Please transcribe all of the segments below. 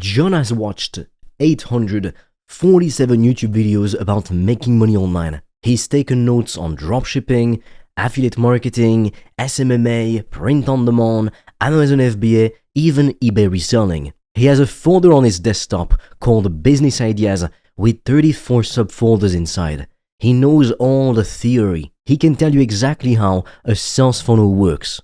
John has watched 847 YouTube videos about making money online. He's taken notes on dropshipping, affiliate marketing, SMMA, print on demand, Amazon FBA, even eBay reselling. He has a folder on his desktop called Business Ideas with 34 subfolders inside. He knows all the theory. He can tell you exactly how a sales funnel works.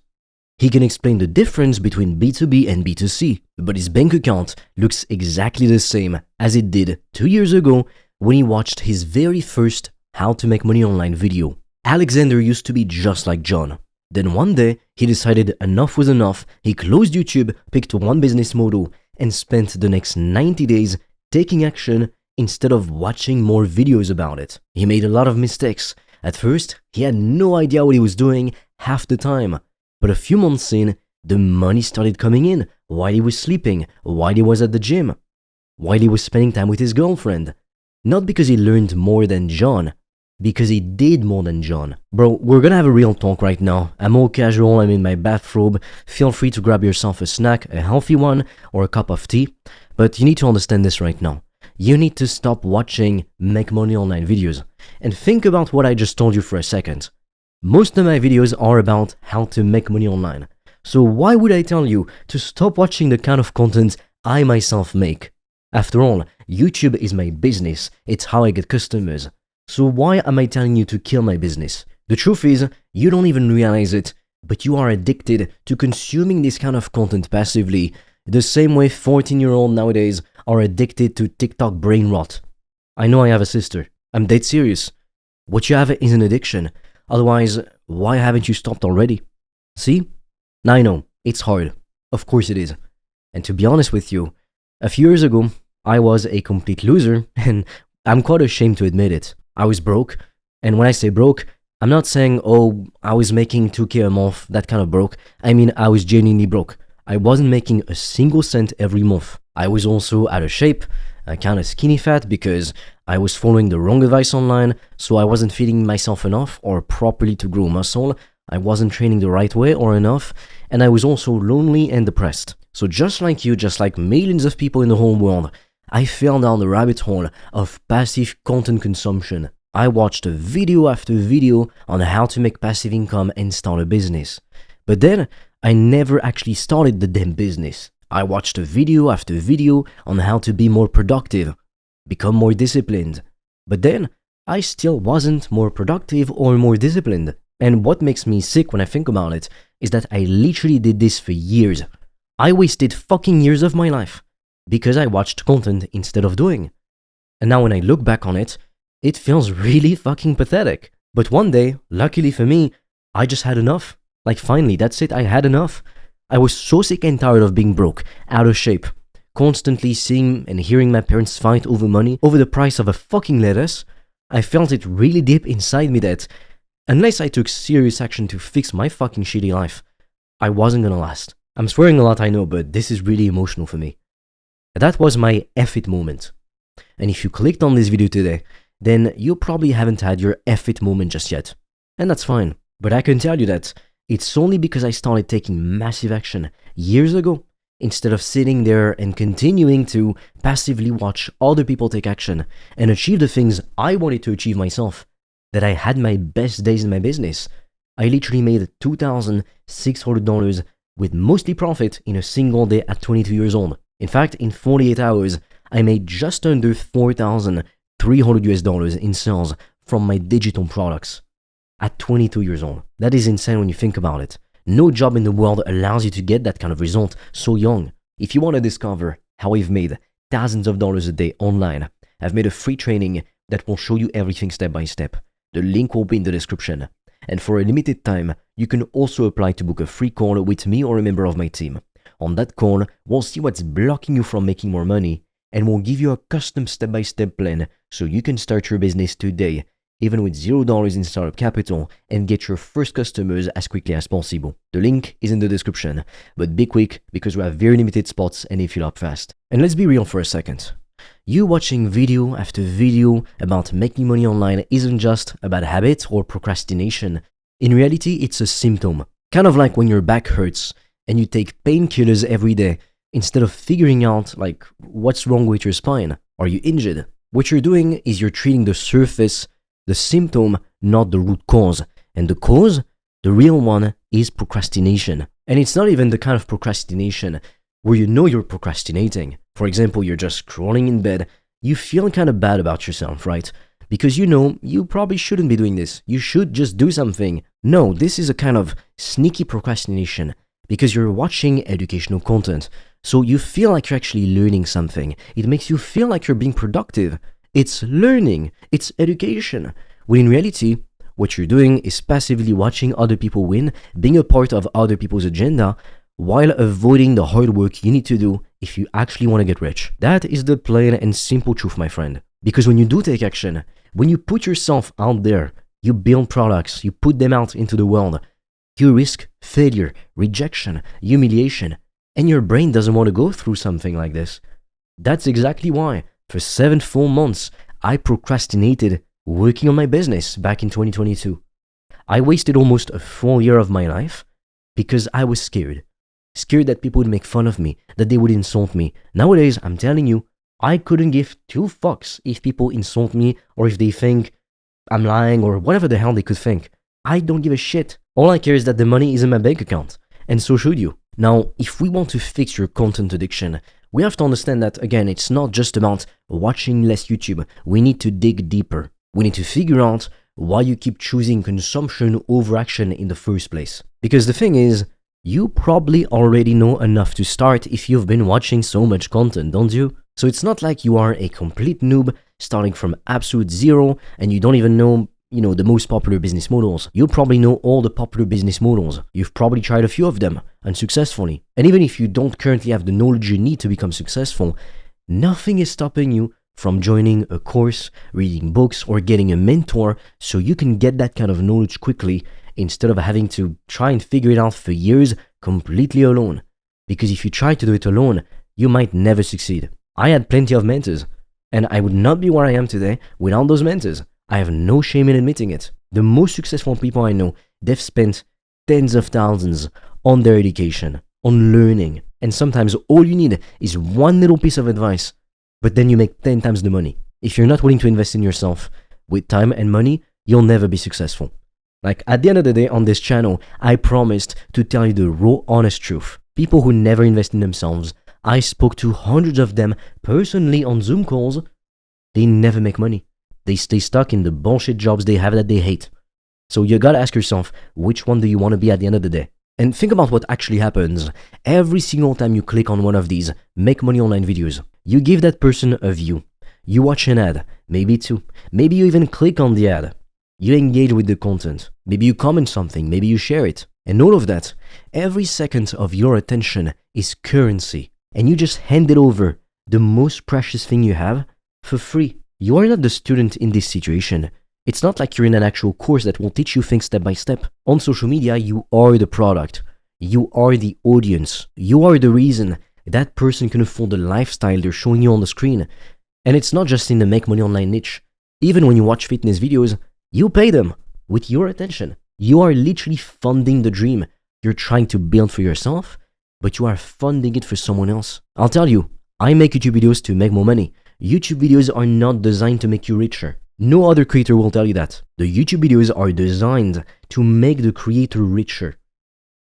He can explain the difference between B2B and B2C, but his bank account looks exactly the same as it did 2 years ago when he watched his very first How to Make Money Online video. Alexander used to be just like John. Then one day, he decided enough was enough, he closed YouTube, picked one business model, and spent the next 90 days taking action instead of watching more videos about it. He made a lot of mistakes. At first, he had no idea what he was doing half the time. But a few months in, the money started coming in while he was sleeping, while he was at the gym, while he was spending time with his girlfriend. Not because he learned more than John, because he did more than John. Bro, we're gonna have a real talk right now. I'm all casual, I'm in my bathrobe. Feel free to grab yourself a snack, a healthy one, or a cup of tea. But you need to understand this right now. You need to stop watching Make Money Online videos and think about what I just told you for a second. Most of my videos are about how to make money online. So why would I tell you to stop watching the kind of content I myself make? After all, YouTube is my business. It's how I get customers. So why am I telling you to kill my business? The truth is, you don't even realize it, but you are addicted to consuming this kind of content passively, the same way 14-year-olds nowadays are addicted to TikTok brain rot. I know I have a sister. I'm dead serious. What you have is an addiction. Otherwise, why haven't you stopped already? See? Now I know, it's hard. Of course it is. And to be honest with you, a few years ago, I was a complete loser, and I'm quite ashamed to admit it. I was broke, and when I say broke, I'm not saying, oh, I was making 2K a month, that kind of broke. I mean, I was genuinely broke. I wasn't making a single cent every month. I was also out of shape, kind of skinny fat because I was following the wrong advice online, so I wasn't feeding myself enough or properly to grow muscle. I wasn't training the right way or enough, and I was also lonely and depressed. So just like you, just like millions of people in the whole world, I fell down the rabbit hole of passive content consumption. I watched video after video on how to make passive income and start a business. But then, I never actually started the damn business. I watched video after video on how to be more productive, become more disciplined. But then, I still wasn't more productive or more disciplined. And what makes me sick when I think about it is that I literally did this for years. I wasted fucking years of my life because I watched content instead of doing. And now when I look back on it, it feels really fucking pathetic. But one day, luckily for me, I just had enough. Like finally, that's it, I had enough. I was so sick and tired of being broke, out of shape, constantly seeing and hearing my parents fight over money, over the price of a fucking lettuce. I felt it really deep inside me that unless I took serious action to fix my fucking shitty life, I wasn't gonna last. I'm swearing a lot, I know, but this is really emotional for me. That was my F it moment. And if you clicked on this video today, then you probably haven't had your F it moment just yet. And that's fine. But I can tell you that it's only because I started taking massive action years ago, instead of sitting there and continuing to passively watch other people take action and achieve the things I wanted to achieve myself, that I had my best days in my business. I literally made $2,600 with mostly profit in a single day at 22 years old. In fact, in 48 hours, I made just under $4,300 in sales from my digital products at 22 years old. That is insane when you think about it. No job in the world allows you to get that kind of result so young. If you want to discover how I've made thousands of dollars a day online, I've made a free training that will show you everything step by step. The link will be in the description. And for a limited time, you can also apply to book a free call with me or a member of my team. On that call, we'll see what's blocking you from making more money, and we'll give you a custom step-by-step plan so you can start your business today, even with $0 in startup capital, and get your first customers as quickly as possible. The link is in the description, but be quick because we have very limited spots and they fill up fast. And let's be real for a second. You watching video after video about making money online isn't just about habit or procrastination. In reality, it's a symptom. Kind of like when your back hurts and you take painkillers every day instead of figuring out like what's wrong with your spine. Are you injured? What you're doing is you're treating the surface, the symptom, not the root cause. And the cause, the real one, is procrastination. And it's not even the kind of procrastination where you know you're procrastinating. For example, you're just scrolling in bed, you feel kind of bad about yourself, right? Because you know you probably shouldn't be doing this. You should just do something. No, this is a kind of sneaky procrastination because you're watching educational content. So you feel like you're actually learning something. It makes you feel like you're being productive. It's learning. It's education. When in reality, what you're doing is passively watching other people win, being a part of other people's agenda, while avoiding the hard work you need to do if you actually want to get rich. That is the plain and simple truth, my friend. Because when you do take action, when you put yourself out there, you build products, you put them out into the world, you risk failure, rejection, humiliation, and your brain doesn't want to go through something like this. That's exactly why, for 7 full months, I procrastinated working on my business back in 2022. I wasted almost a full year of my life because I was scared. Scared that people would make fun of me, that they would insult me. Nowadays, I'm telling you, I couldn't give 2 fucks if people insult me or if they think I'm lying or whatever the hell they could think. I don't give a shit. All I care is that the money is in my bank account. And so should you. Now, if we want to fix your content addiction, we have to understand that, again, it's not just about watching less YouTube. We need to dig deeper. We need to figure out why you keep choosing consumption over action in the first place. Because the thing is, you probably already know enough to start if you've been watching so much content, don't you? So it's not like you are a complete noob starting from absolute zero and you don't even know, the most popular business models. You probably know all the popular business models. You've probably tried a few of them unsuccessfully. And even if you don't currently have the knowledge you need to become successful, nothing is stopping you from joining a course, reading books, or getting a mentor so you can get that kind of knowledge quickly instead of having to try and figure it out for years completely alone. Because if you try to do it alone, you might never succeed. I had plenty of mentors, and I would not be where I am today without those mentors. I have no shame in admitting it. The most successful people I know, they've spent tens of thousands on their education, on learning, and sometimes all you need is one little piece of advice, but then you make 10 times the money. If you're not willing to invest in yourself with time and money, you'll never be successful. Like, at the end of the day on this channel, I promised to tell you the raw, honest truth. People who never invest in themselves, I spoke to hundreds of them personally on Zoom calls, they never make money. They stay stuck in the bullshit jobs they have that they hate. So you gotta ask yourself, which one do you want to be at the end of the day? And think about what actually happens. Every single time you click on one of these make money online videos, you give that person a view. You watch an ad, maybe 2. Maybe you even click on the ad. You engage with the content. Maybe you comment something, maybe you share it. And all of that, every second of your attention is currency. And you just hand it over, the most precious thing you have, for free. You are not the student in this situation. It's not like you're in an actual course that will teach you things step by step. On social media, you are the product. You are the audience. You are the reason that person can afford the lifestyle they're showing you on the screen. And it's not just in the make money online niche. Even when you watch fitness videos, you pay them with your attention. You are literally funding the dream you're trying to build for yourself, but you are funding it for someone else. I'll tell you, I make YouTube videos to make more money. YouTube videos are not designed to make you richer. No other creator will tell you that. The YouTube videos are designed to make the creator richer.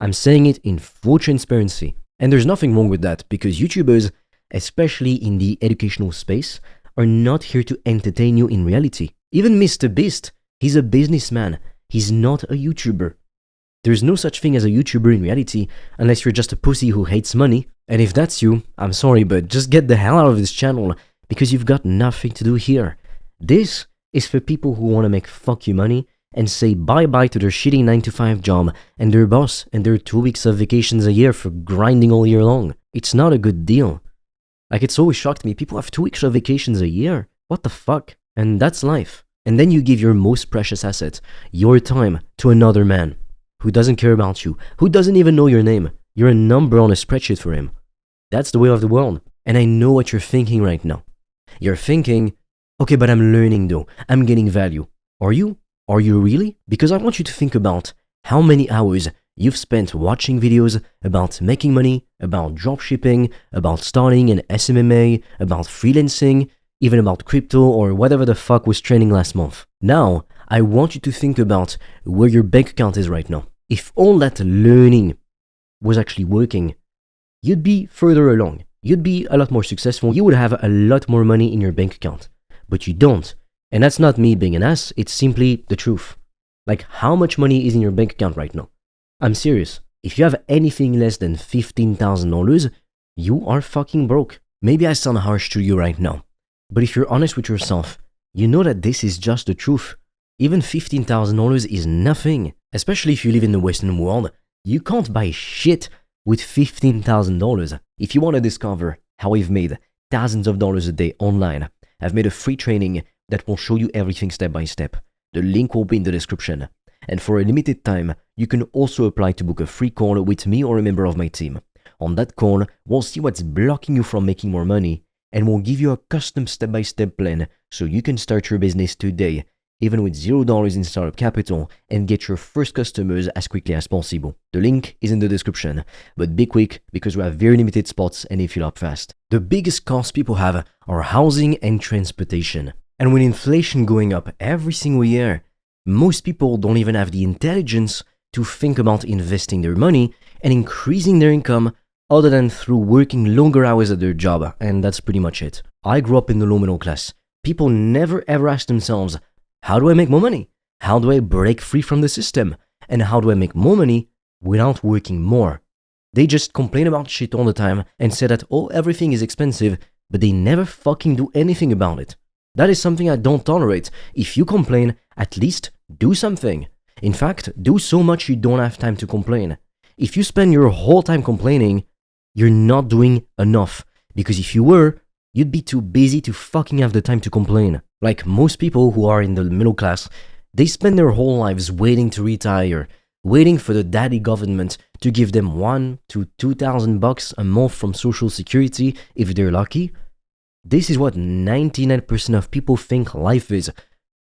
I'm saying it in full transparency. And there's nothing wrong with that because YouTubers, especially in the educational space, are not here to entertain you in reality. Even Mr. Beast, he's a businessman. He's not a YouTuber. There's no such thing as a YouTuber in reality unless you're just a pussy who hates money. And if that's you, I'm sorry, but just get the hell out of this channel because you've got nothing to do here. This is for people who want to make fuck you money and say bye-bye to their shitty 9-to-5 job and their boss and their 2 weeks of vacations a year for grinding all year long. It's not a good deal. Like, it's always shocked me. People have 2 weeks of vacations a year. What the fuck? And that's life. And then you give your most precious asset, your time, to another man who doesn't care about you, who doesn't even know your name. You're a number on a spreadsheet for him. That's the way of the world. And I know what you're thinking right now. You're thinking, okay, but I'm learning though. I'm getting value. Are you? Are you really? Because I want you to think about how many hours you've spent watching videos about making money, about dropshipping, about starting an SMMA, about freelancing, even about crypto or whatever the fuck was trending last month. Now, I want you to think about where your bank account is right now. If all that learning was actually working, you'd be further along. You'd be a lot more successful. You would have a lot more money in your bank account. But you don't. And that's not me being an ass, it's simply the truth. Like, how much money is in your bank account right now? I'm serious. If you have anything less than $15,000, you are fucking broke. Maybe I sound harsh to you right now, but if you're honest with yourself, you know that this is just the truth. Even $15,000 is nothing, especially if you live in the Western world. You can't buy shit with $15,000. If you want to discover how I've made thousands of dollars a day online, I've made a free training that will show you everything step by step. The link will be in the description. And for a limited time, you can also apply to book a free call with me or a member of my team. On that call, we'll see what's blocking you from making more money, and we'll give you a custom step-by-step plan so you can start your business today, even with $0 in startup capital, and get your first customers as quickly as possible. The link is in the description, but be quick because we have very limited spots and they fill up fast. The biggest costs people have are housing and transportation. And with inflation going up every single year, most people don't even have the intelligence to think about investing their money and increasing their income other than through working longer hours at their job, and that's pretty much it. I grew up in the low middle class. People never ever ask themselves, how do I make more money? How do I break free from the system? And how do I make more money without working more? They just complain about shit all the time and say that, oh, everything is expensive, but they never fucking do anything about it. That is something I don't tolerate. If you complain, at least do something. In fact, do so much you don't have time to complain. If you spend your whole time complaining, you're not doing enough. Because if you were, you'd be too busy to fucking have the time to complain. Like most people who are in the middle class, they spend their whole lives waiting to retire, waiting for the daddy government to give them $1,000 to $2,000 a month from Social Security if they're lucky. This is what 99% of people think life is.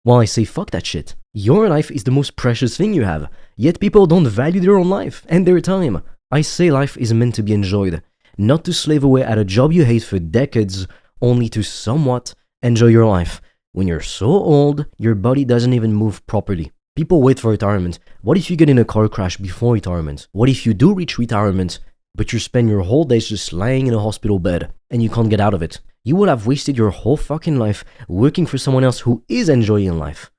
Well, I say fuck that shit. Your life is the most precious thing you have, yet people don't value their own life and their time. I say life is meant to be enjoyed, not to slave away at a job you hate for decades only to somewhat enjoy your life. When you're so old, your body doesn't even move properly. People wait for retirement. What if you get in a car crash before retirement? What if you do reach retirement, but you spend your whole days just lying in a hospital bed and you can't get out of it? You would have wasted your whole fucking life working for someone else who is enjoying life.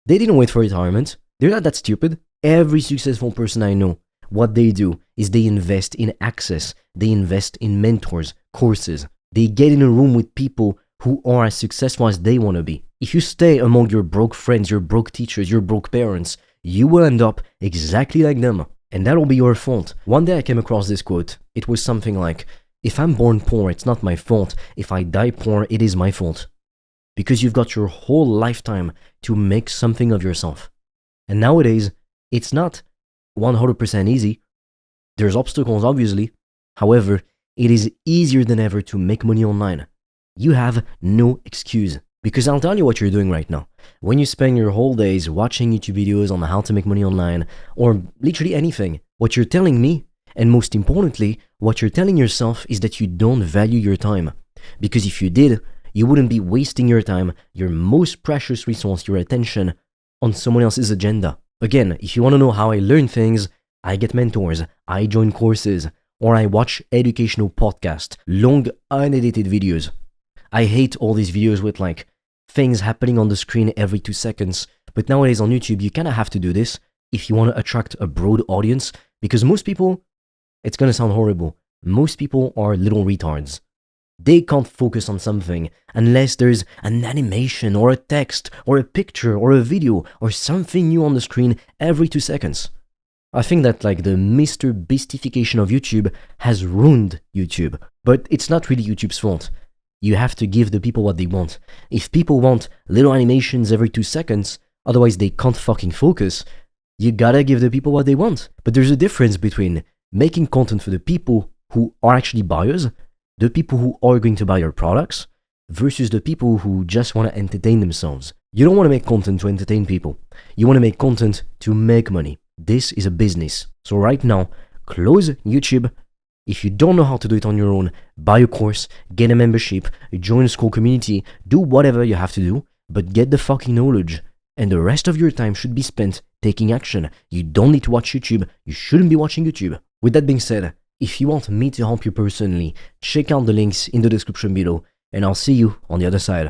They didn't wait for retirement. They're not that stupid. Every successful person I know, what they do is they invest in access. They invest in mentors, courses. They get in a room with people who are as successful as they want to be. If you stay among your broke friends, your broke teachers, your broke parents, you will end up exactly like them. And that'll be your fault. One day I came across this quote. It was something like, if I'm born poor, it's not my fault. If I die poor, it is my fault. Because you've got your whole lifetime to make something of yourself. And nowadays, it's not 100% easy. There's obstacles, obviously. However, it is easier than ever to make money online. You have no excuse. Because I'll tell you what you're doing right now. When you spend your whole days watching YouTube videos on how to make money online, or literally anything, what you're telling me, and most importantly, what you're telling yourself is that you don't value your time. Because if you did, you wouldn't be wasting your time, your most precious resource, your attention, on someone else's agenda. Again, if you want to know how I learn things, I get mentors, I join courses, or I watch educational podcasts, long unedited videos. I hate all these videos with like things happening on the screen every 2 seconds, but nowadays on YouTube you kind of have to do this if you want to attract a broad audience, because most people, it's going to sound horrible, most people are little retards. They can't focus on something unless there's an animation or a text or a picture or a video or something new on the screen every 2 seconds. I think that like the Mr. Beastification of YouTube has ruined YouTube, but it's not really YouTube's fault. You have to give the people what they want. If people want little animations every 2 seconds, otherwise they can't fucking focus, you gotta give the people what they want. But there's a difference between making content for the people who are actually buyers, the people who are going to buy your products, versus the people who just want to entertain themselves. You don't want to make content to entertain people. You want to make content to make money. This is a business. So right now, close YouTube. If you don't know how to do it on your own, buy a course, get a membership, join a school community, do whatever you have to do, but get the fucking knowledge. And the rest of your time should be spent taking action. You don't need to watch YouTube. You shouldn't be watching YouTube. With that being said, if you want me to help you personally, check out the links in the description below, and I'll see you on the other side.